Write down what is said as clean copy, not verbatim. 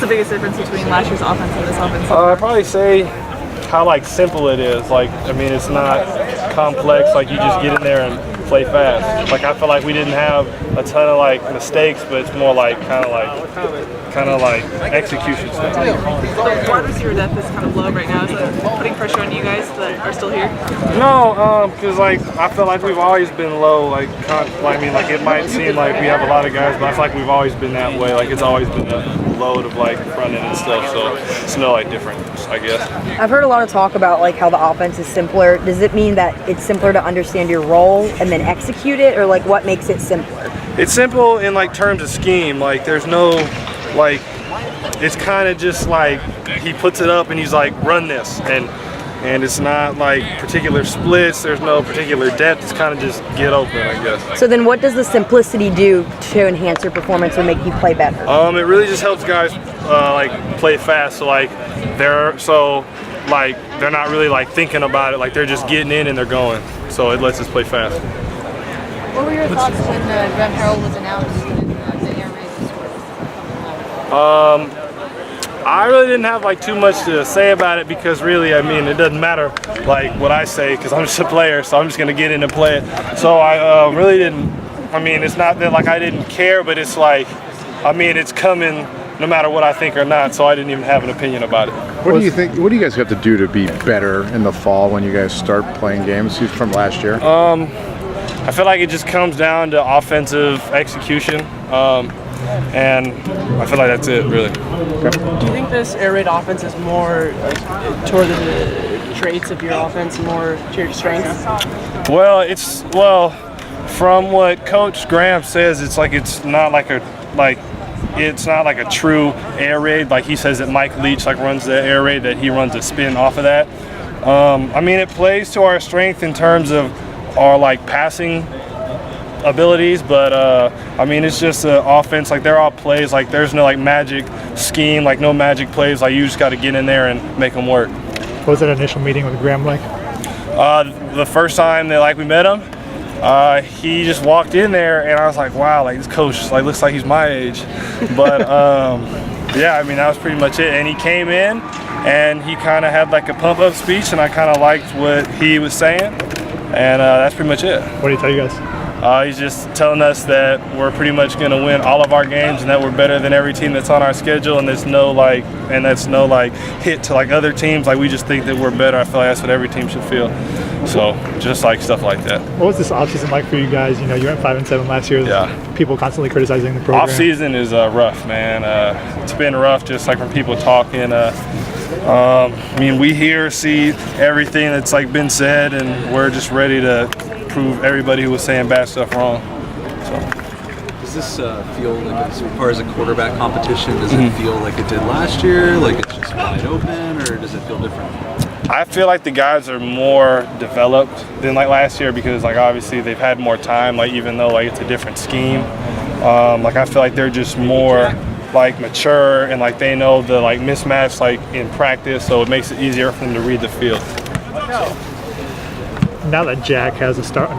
the biggest difference between last year's offense and this offense? I'd probably say how like simple it is. Like, I mean, it's not complex. Like, you just get in there and play fast. Like, I feel like we didn't have a ton of like mistakes, but it's more like kind of like execution stuff. The wide receiver depth is kind of low right now. Is that putting pressure on you guys that are still here? No, because like I feel like we've always been low. Like, I mean, like it might seem like we have a lot of guys, but I feel like we've always been that way. Like, it's always been a load of like front end and stuff. So it's no like difference, I guess. I've heard a lot of talk about like how the offense is simpler. Does it mean that it's simpler to understand your role and then execute it, or like what makes it simpler? It's simple in like terms of scheme. Like, there's no like, it's kind of just like he puts it up and he's like, run this, and it's not like particular splits. There's no particular depth. It's kind of just get open, I guess. So then what does the simplicity do to enhance your performance or make you play better? It really just helps guys like play fast. So like they're not really like thinking about it. Like, they're just getting in and they're going. So it lets us play fast. What were your thoughts when Graham Harrell was announced in the air raid? I really didn't have like too much to say about it, because really, I mean, it doesn't matter like what I say, because I'm just a player, so I'm just gonna get in and play it. So I really didn't. I mean, it's not that like I didn't care, but it's like, I mean, it's coming no matter what I think or not. So I didn't even have an opinion about it. What do you think? What do you guys have to do to be better in the fall when you guys start playing games from last year? I feel like it just comes down to offensive execution. And I feel like that's it, really. Do you think this air raid offense is more toward the traits of your offense, more to your strengths? Well, from what Coach Graham says, it's not like a true air raid. Like, he says that Mike Leach like runs the air raid, that he runs a spin off of that. I mean, it plays to our strength in terms of our like passing abilities, but I mean, it's just an offense. Like, they're all plays. Like, there's no like magic scheme, like no magic plays. Like, you just got to get in there and make them work. What was that initial meeting with Graham like? The first time that we met him, he just walked in there, and I was like, wow, like, this coach like looks like he's my age. But yeah, I mean, that was pretty much it. And he came in, and he kind of had like a pump up speech, and I kind of liked what he was saying, and that's pretty much it. What did he tell you guys? He's just telling us that we're pretty much going to win all of our games, and that we're better than every team that's on our schedule, and that's no hit to like other teams. Like, we just think that we're better. I feel like that's what every team should feel. So just like stuff like that. What was this offseason like for you guys? You know, you went 5-7 last year. Yeah. People constantly criticizing the program. Offseason is rough, man. It's been rough, just like from people talking. I mean, we see everything that's like been said, and we're just ready to prove everybody who was saying bad stuff wrong. So. Does this feel like, as far as a quarterback competition, does it feel like it did last year? Like it's just wide open, or does it feel different? I feel like the guys are more developed than like last year, because like obviously they've had more time. Like, even though like it's a different scheme, like I feel like they're just more like mature, and like they know the like mismatch like in practice, so it makes it easier for them to read the field. Now that Jack has a start.